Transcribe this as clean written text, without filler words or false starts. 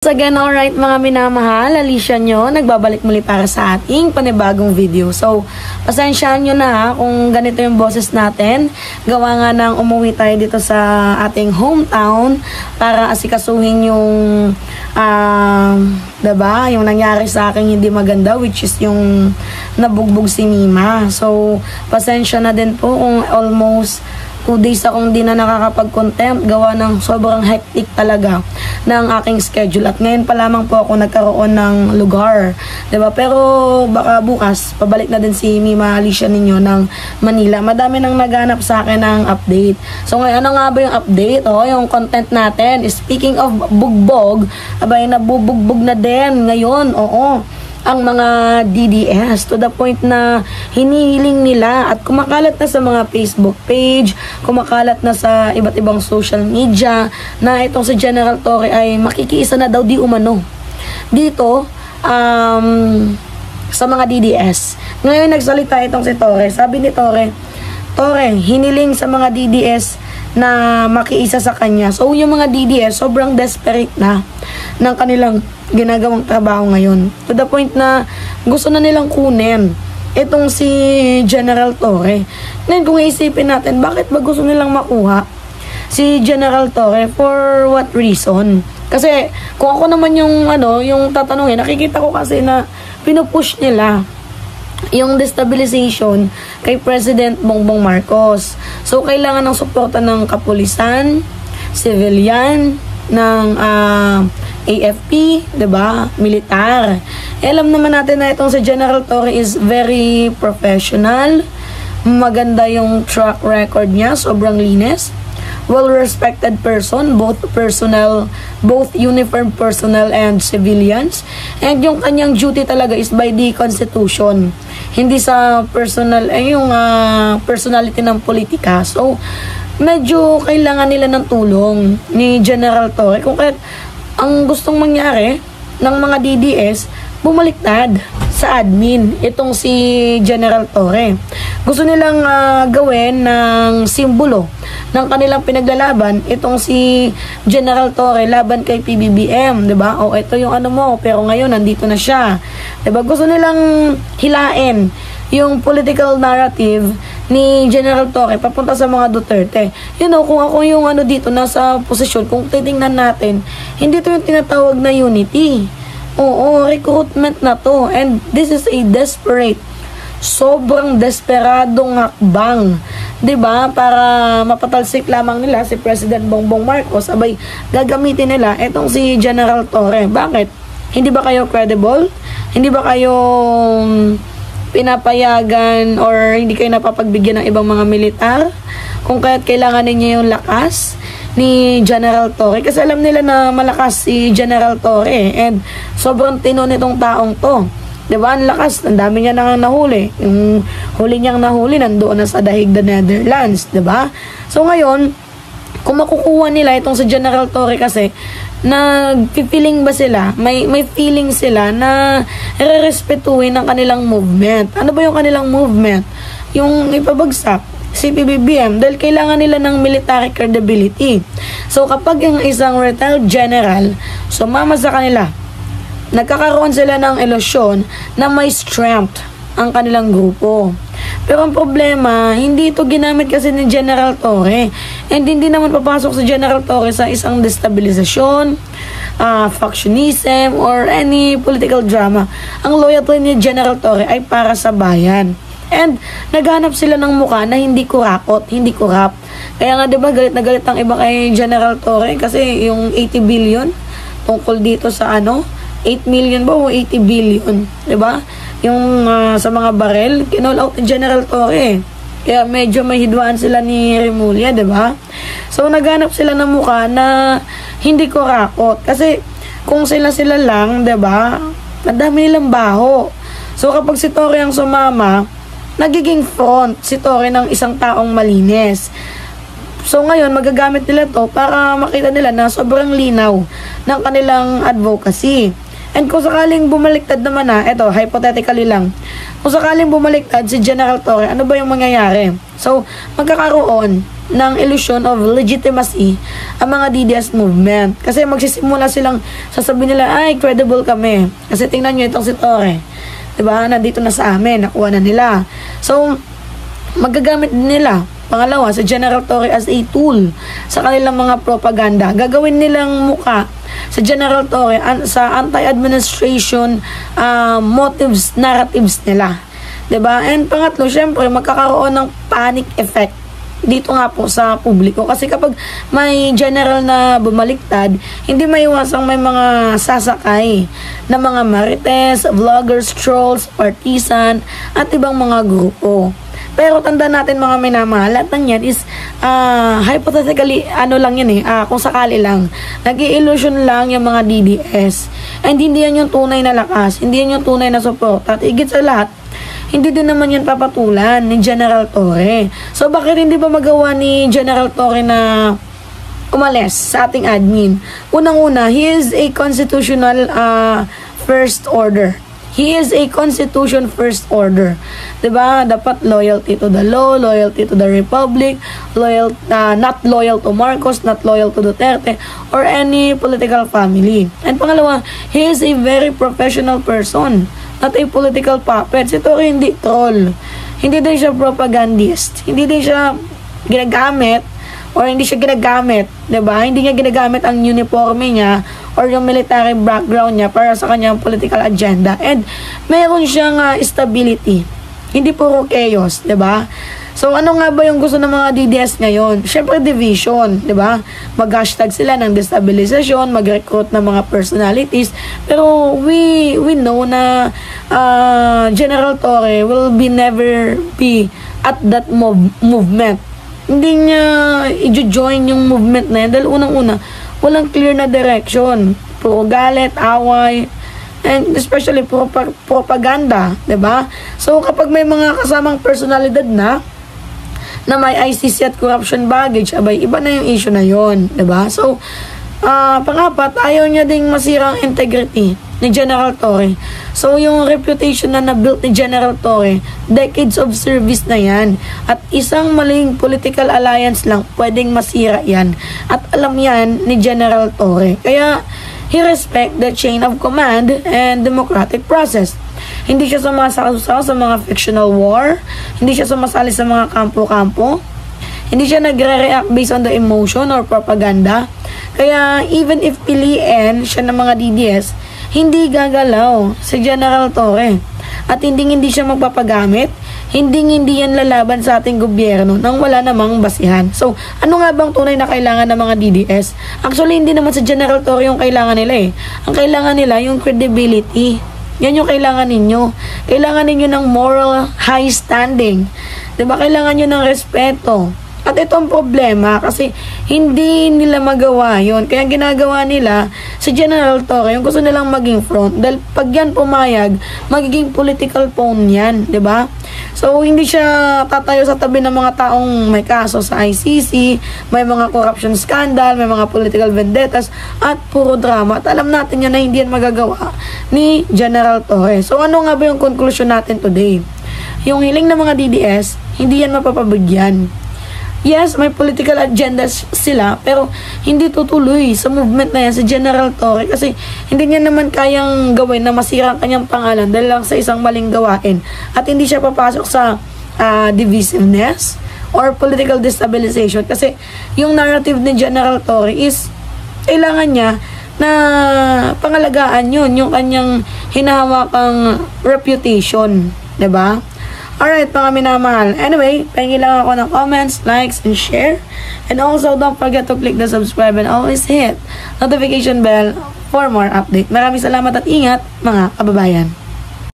Again, alright mga minamahal, Alicia nyo, nagbabalik muli para sa ating panibagong video. So, pasensyaan nyo na kung ganito yung boses natin. Gawa nga nang umuwi tayo dito sa ating hometown para asikasuhin yung, diba, yung nangyari sa akin hindi maganda, which is yung nabugbog si Mima. So, pasensya na din po kung almost 2 days akong di na nakakapag-content gawa ng sobrang hectic talaga ng aking schedule. At ngayon pa lamang po ako nagkaroon ng lugar. Diba? Pero baka bukas, pabalik na din si Mima Alicia ninyo ng Manila. Madami nang naghanap sa akin ng update. So ngayon, ano nga ba yung update? Yung content natin. Speaking of bugbog, abay nabubugbog na din ngayon. Ang mga DDS to the point na hinihiling nila at kumakalat na sa mga Facebook page, kumakalat na sa iba't ibang social media na itong si General Torre ay makikiisa na daw di umano dito sa mga DDS. Ngayon nagsalita itong si Torre. Sabi ni Torre, hiniling sa mga DDS na makiisa sa kanya. So yung mga DDS sobrang desperate na ng kanilang ginagawang trabaho ngayon. To the point na gusto na nilang kunin itong si General Torre. Ngayon kung iisipin natin, bakit ba gusto nilang makuha si General Torre? For what reason? Kasi kung ako naman yung yung tatanungin, nakikita ko kasi na pinupush nila yung destabilization kay President Bongbong Marcos. So kailangan ng suporta ng kapulisan, civilian, ng AFP, 'di ba? Militar. Alam naman natin na itong si General Torre is very professional. Maganda yung track record niya, sobrang linis. Well-respected person, both uniformed personnel and civilians. And yung kanyang duty talaga is by the Constitution. Hindi sa personality ng politika. So, medyo kailangan nila ng tulong ni General Torre. Kung kahit ang gustong mangyari ng mga DDS, bumaliktad sa admin itong si General Torre. Gusto nilang gawin ng simbolo ng kanilang pinaglalaban itong si General Torre laban kay PBBM, 'di ba? Ito yung mo, pero ngayon nandito na siya. 'Di ba? Gusto nilang hilain yung political narrative ni General Torre papunta sa mga Duterte. Kung ako yung dito nasa posisyon, kung titingnan natin, hindi to yung tinatawag na unity. Recruitment na to. And this is a sobrang desperadong hakbang, 'di ba? Para mapatalsik lamang nila si President Bongbong Marcos, abay gagamitin nila etong si General Torre. Bakit? Hindi ba kayo credible? Hindi ba kayo pinapayagan or hindi kayo napapagbigyan ng ibang mga militar? Kung kaya't kailangan ninyo yung lakas ni General Torre, kasi alam nila na malakas si General Torre and sobrang tino nitong taong to. Diba? Ang lakas, ang dami niya nang nahuli. Yung huli niyang nahuli nandoon na sa Dahig the Netherlands, diba? So ngayon, kung makukuha nila itong si General Torre, kasi nag-feeling ba sila? May feeling sila na irerespetuhin ang kanilang movement. Ano ba yung kanilang movement? Yung ipabagsak si PBBM, dahil kailangan nila ng military credibility. So kapag yung isang retired general sumama sa kanila, nagkakaroon sila ng ilusyon na may strength ang kanilang grupo. Pero ang problema, hindi ito ginamit kasi ni General Torre. And hindi naman papasok si General Torre sa isang destabilisasyon, factionism, or any political drama. Ang loyalty ni General Torre ay para sa bayan. And naghanap sila ng mukha na hindi kurakot, hindi kurap. Kaya nga diba galit na galit ang iba kay General Torre kasi yung 80 billion tungkol dito sa 8 million ba o 80 billion, diba? Yung sa mga barel, kinall out ni General Torre. Kaya medyo may hidwaan sila ni Remulla, diba? So naghanap sila ng mukha na hindi kurakot. Kasi kung sila lang, diba? Madami nilang baho. So kapag si Torre ang sumama, nagiging front si Torre ng isang taong malinis. So ngayon, magagamit nila to para makita nila na sobrang linaw ng kanilang advocacy. And kung sakaling bumaliktad naman hypothetically lang, kung sakaling bumaliktad si General Torre, ano ba yung mangyayari? So, magkakaroon ng illusion of legitimacy ang mga DDS movement. Kasi magsisimula silang sasabihin nila, ay, credible kami. Kasi tingnan nyo itong si Torre. Diba? Nandito na sa amin. Nakuha na nila. So, magagamit nila. Pangalawa, sa General Torre as a tool sa kanilang mga propaganda. Gagawin nilang muka sa General Torre sa anti-administration motives, narratives nila. Diba? And pangatlo, syempre, magkakaroon ng panic effect dito nga po sa publiko. Kasi kapag may general na bumaliktad, hindi maiwasang may mga sasakay na mga marites, vloggers, trolls, partisan, at ibang mga grupo. Pero tanda natin mga minamahal, lahat ng yan is hypothetically, ano lang yan kung sakali lang. Nag-i-illusion lang yung mga DDS. And hindi yan yung tunay na lakas, hindi yan yung tunay na support. At higit sa lahat, hindi din naman yan papatulan ni General Torre. So, bakit hindi ba magawa ni General Torre na umalis sa ating admin? Unang-una, he is a constitutional first order. He is a constitution first order. Diba? Dapat loyalty to the law, loyalty to the republic, not loyal to Marcos, not loyal to Duterte, or any political family. And pangalawa, he is a very professional person. Not a political puppet. Si Torre hindi troll. Hindi din siya propagandist. Hindi din siya ginagamit or hindi siya ginagamit, 'di ba? Hindi niya ginagamit ang uniforme niya or yung military background niya para sa kanyang political agenda. And meron siyang stability. Hindi puro chaos, 'di ba? So, ano nga ba yung gusto ng mga DDS ngayon? Siyempre, division, di ba? Mag-hashtag sila ng destabilization, mag-recruit ng mga personalities. Pero, we know na General Torre will never be at that movement. Hindi niya i-join yung movement na yan. Dahil unang-una, walang clear na direction. Puro galit, away, and especially propaganda, di ba? So, kapag may mga kasamang personalidad na may ICC at corruption baggage, abay, iba na yung issue na yon, diba? So, pangapat, ayaw niya ding masira ang integrity ni General Torre. So, yung reputation na na-built ni General Torre, decades of service na yan. At isang maling political alliance lang, pwedeng masira yan. At alam yan ni General Torre. Kaya, he respect the chain of command and democratic process. Hindi siya sumasasaw sa mga fictional war. Hindi siya sumasali sa mga kampo-kampo. Hindi siya nagre-react based on the emotion or propaganda. Kaya even if piliin siya ng mga DDS, hindi gagalaw si General Torre. At hindi siya magpapagamit. Hindi yan lalaban sa ating gobyerno nang wala namang basihan. So, ano nga bang tunay na kailangan ng mga DDS? Actually, hindi naman si General Torre yung kailangan nila Ang kailangan nila yung credibility. Yan yung kailangan ninyo. Kailangan ninyo ng moral high standing. Diba? Kailangan nyo ng respeto. At ito ang problema kasi hindi nila magawa yon. Kaya ginagawa nila si General Torre, yung gusto nilang maging front. Dahil pag yan pumayag, magiging political pawn yan. Diba? So, hindi siya tatayo sa tabi ng mga taong may kaso sa ICC, may mga corruption scandal, may mga political vendettas, at puro drama. At alam natin yan na hindi yan magagawa ni General Torre. So, ano nga ba yung conclusion natin today? Yung hiling ng mga DDS, hindi yan mapapabigyan. Yes, may political agendas sila, pero hindi tutuloy sa movement na yan si General Torre kasi hindi niya naman kayang gawin na masira ang kanyang pangalan dahil lang sa isang maling gawain. At hindi siya papasok sa divisiveness or political destabilization kasi yung narrative ni General Torre is kailangan niya na pangalagaan yun, yung kanyang hinahawakang reputation, diba? Alright, mga minamahal. Anyway, pahingi lang ako ng comments, likes, and share. And also, don't forget to click the subscribe and always hit notification bell for more update. Maraming salamat at ingat, mga kababayan.